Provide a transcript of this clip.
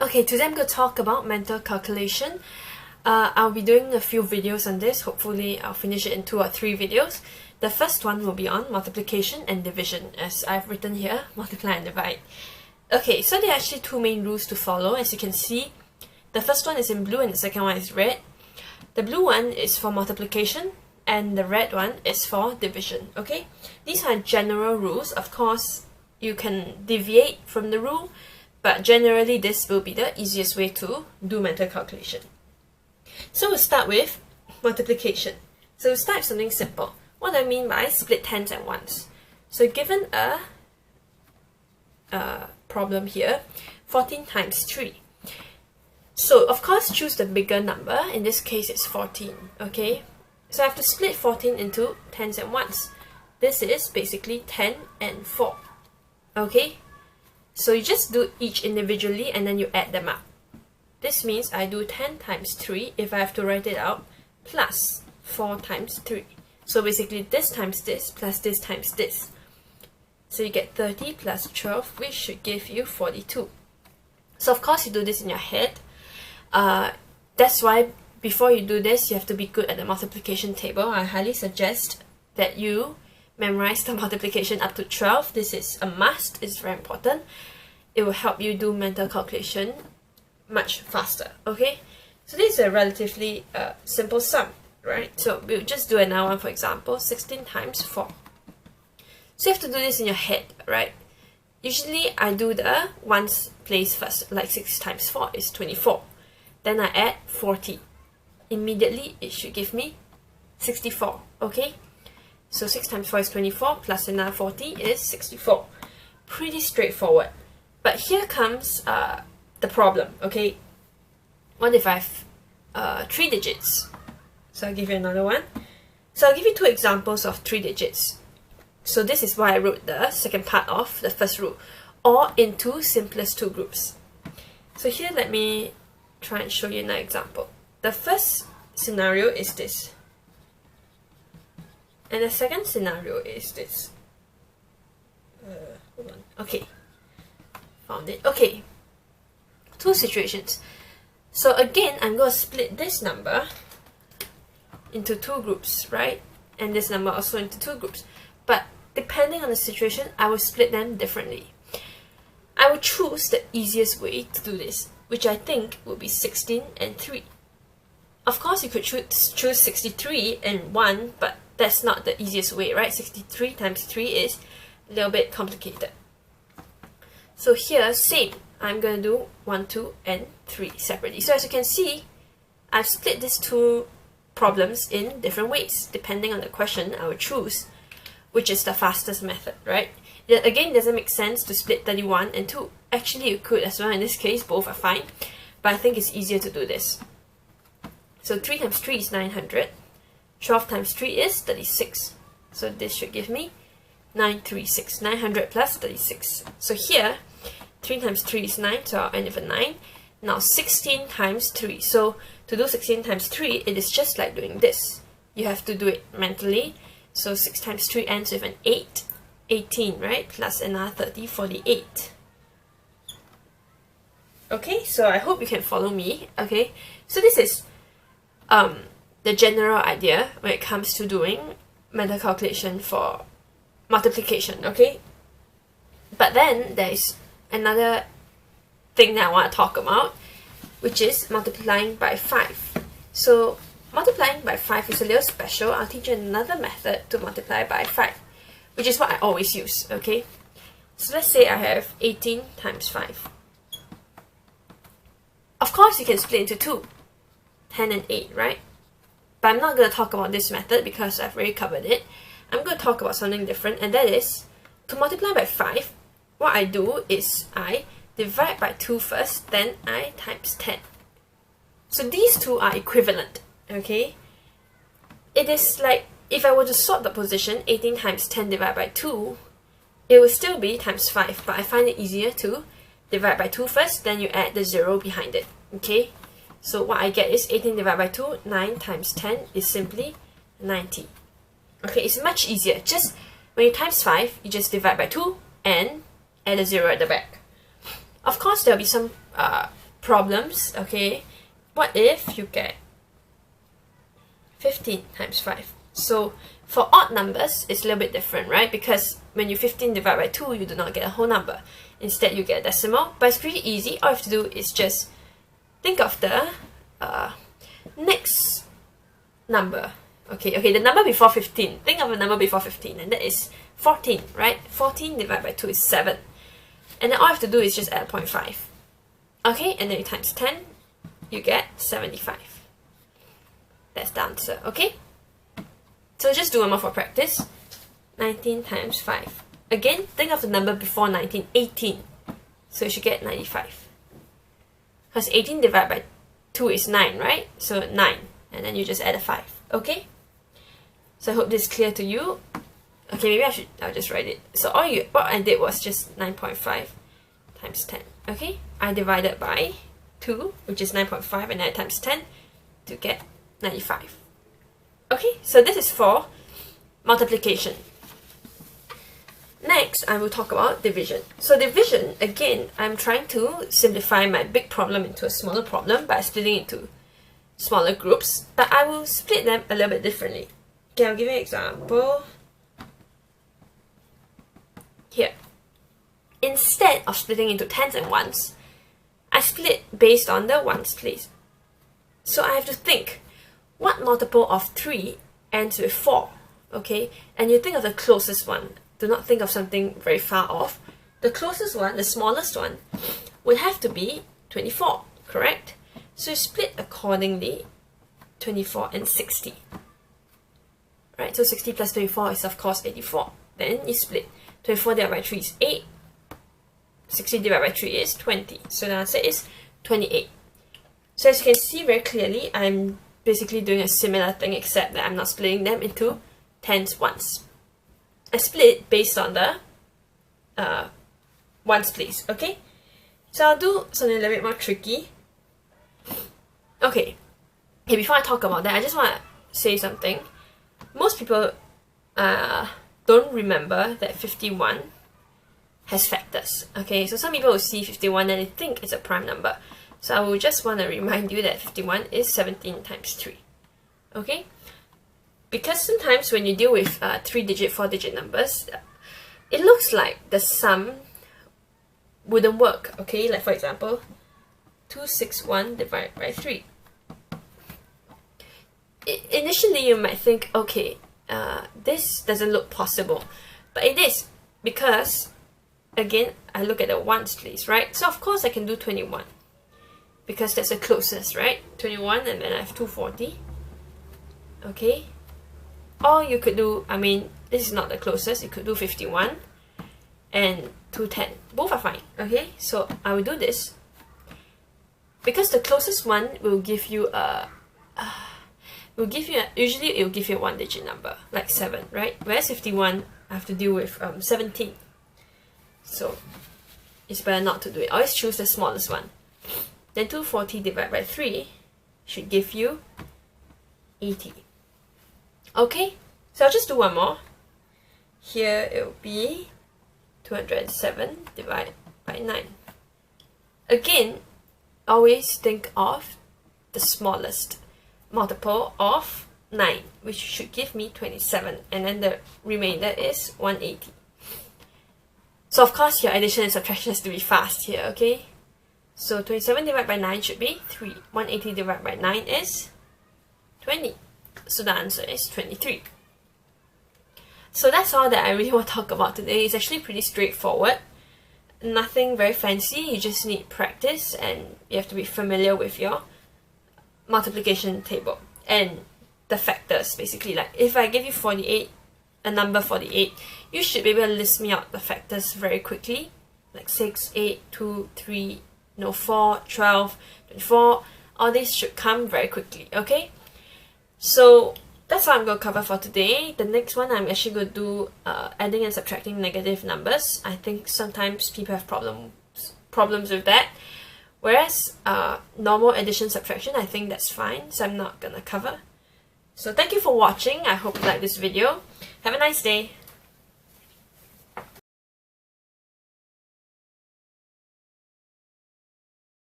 Okay, today I'm going to talk about mental calculation. I'll be doing a few videos on this. Hopefully I'll finish it in 2 or 3 videos. The first one will be on multiplication and division, as I've written here, multiply and divide. Okay, so there are actually 2 main rules to follow. As you can see, the first one is in blue and the second one is red. The blue one is for multiplication and the red one is for division. Okay, these are general rules. Of course, you can deviate from the rule, but generally this will be the easiest way to do mental calculation. So we'll start with multiplication. So we'll start with something simple. What do I mean by split tens and ones? So given a problem here, 14 times 3. So of course choose the bigger number. In this case it's 14. Okay, so I have to split 14 into tens and ones. This is basically 10 and 4. Okay, so you just do each individually and then you add them up. This means I do 10 times 3 if I have to write it out, plus 4 times 3. So basically this times this plus this times this. So you get 30 plus 12, which should give you 42. So of course you do this in your head. That's why before you do this, you have to be good at the multiplication table. I highly suggest that you memorize the multiplication up to 12. This is a must. It's very important. It will help you do mental calculation much faster. Okay, so this is a relatively simple sum, right? So we'll just do another one. For example, 16 times 4. So you have to do this in your head, right? Usually I do the ones place first, like 6 times 4 is 24. Then I add 40. Immediately it should give me 64. Okay, so 6 times 4 is 24 plus another 40 is 64. Pretty straightforward. But here comes the problem. Okay, what if I have 3 digits? So I'll give you another one. So I'll give you 2 examples of 3 digits. So this is why I wrote the second part of the first rule, or in 2 simplest 2 groups. So here let me try and show you an example. The first scenario is this, and the second scenario is this. Hold on. Okay, found it. Okay, 2 situations. So again, I'm going to split this number into 2 groups, right? And this number also into 2 groups. But depending on the situation, I will split them differently. I will choose the easiest way to do this, which I think would be 16 and 3. Of course, you could choose 63 and 1, but that's not the easiest way, right? 63 times 3 is a little bit complicated. So here, same. I'm going to do 1, 2, and 3 separately. So as you can see, I've split these 2 problems in different ways. Depending on the question, I will choose which is the fastest method, right? It again doesn't make sense to split 31 and 2. Actually, you could as well. In this case, both are fine. But I think it's easier to do this. So 3 times 3 is 900. 12 times 3 is 36. So this should give me 936. 900 plus 36. So here, 3 times 3 is 9, so I'll end with a 9. Now 16 times 3. So to do 16 times 3, it is just like doing this. You have to do it mentally. So 6 times 3 ends with an 8. 18, right? Plus another 30, 48. Okay, so I hope you can follow me. Okay, so this is the general idea when it comes to doing mental calculation for multiplication. Okay, but then there is another thing that I want to talk about, which is multiplying by 5. So multiplying by 5 is a little special. I'll teach you another method to multiply by 5, which is what I always use. Okay, so let's say I have 18 times 5. Of course you can split into 2, 10 and 8, right? But I'm not going to talk about this method because I've already covered it. I'm going to talk about something different, and that is to multiply by 5. What I do is I divide by 2 first, then I times 10. So these 2 are equivalent. Okay, it is like if I were to sort the position, 18 times 10 divided by 2, it will still be times 5, but I find it easier to divide by 2 first, then you add the 0 behind it. Okay, so what I get is 18 divided by 2, 9 times 10 is simply 90. Okay, it's much easier. Just when you times 5, you just divide by 2 and add a 0 at the back. Of course, there will be some problems, okay, what if you get 15 times 5? So for odd numbers, it's a little bit different, right? Because when you 15 divide by 2, you do not get a whole number. Instead, you get a decimal. But it's pretty easy. All you have to do is just think of the next number. Okay, the number before 15. Think of a number before 15, and that is 14, right? 14 divided by 2 is 7. And then all you have to do is just add 0.5. Okay, and then you times 10, you get 75. That's the answer, okay? So just do one more for practice. 19 times 5. Again, think of the number before 19, 18. So you should get 95. Because 18 divided by 2 is 9, right? So 9. And then you just add a 5, okay? So I hope this is clear to you. Okay, maybe I'll just write it. So what I did was just 9.5 times 10, okay? I divided by 2, which is 9.5, and I times 10 to get 95. Okay, so this is for multiplication. Next, I will talk about division. So division, again, I'm trying to simplify my big problem into a smaller problem by splitting it into smaller groups, but I will split them a little bit differently. Okay, I'll give you an example. Here. Instead of splitting into tens and ones, I split based on the ones place. So I have to think, what multiple of 3 ends with 4? Okay, and you think of the closest one. Do not think of something very far off. The closest one, the smallest one, would have to be 24, correct? So you split accordingly 24 and 60. Right, so 60 plus 24 is of course 84. Then you split 24 divided by 3 is 8. 60 divided by 3 is 20. So the answer is 28. So as you can see very clearly, I'm basically doing a similar thing except that I'm not splitting them into tens ones. I split based on the ones place, okay? So I'll do something a little bit more tricky. Okay, before I talk about that, I just want to say something. Most people don't remember that 51 has factors, okay? So some people will see 51 and they think it's a prime number. So I will just want to remind you that 51 is 17 times 3, okay? Because sometimes when you deal with 3-digit, 4-digit numbers, it looks like the sum wouldn't work, okay? Like for example, 261 divided by 3. Initially you might think, okay, this doesn't look possible. But it is, because, again, I look at the ones place, right? So of course I can do 21. Because that's the closest, right? 21, and then I have 240. Okay? Or you could do, I mean, this is not the closest, you could do 51 and 210. Both are fine, okay? So I will do this. Because the closest one will give you usually it will give you a 1-digit number, like 7, right? Whereas 51, I have to deal with 17. So it's better not to do it. Always choose the smallest one. Then 240 divided by 3 should give you 80. Okay, so I'll just do one more. Here it will be 207 divided by 9. Again, always think of the smallest multiple of 9, which should give me 27, and then the remainder is 180. So of course your addition and subtraction has to be fast here, okay? So 27 divided by 9 should be 3. 180 divided by 9 is 20. So the answer is 23. So that's all that I really want to talk about today. It's actually pretty straightforward. Nothing very fancy. You just need practice and you have to be familiar with your multiplication table and the factors, basically. Like if I give you 48, a number 48, you should be able to list me out the factors very quickly. Like 6, 8, 2, 3, 4, 12, 24. All these should come very quickly, okay? So that's what I'm going to cover for today. The next one, I'm actually going to do adding and subtracting negative numbers. I think sometimes people have problems with that. Whereas normal addition, subtraction, I think that's fine. So I'm not going to cover. So thank you for watching. I hope you liked this video. Have a nice day.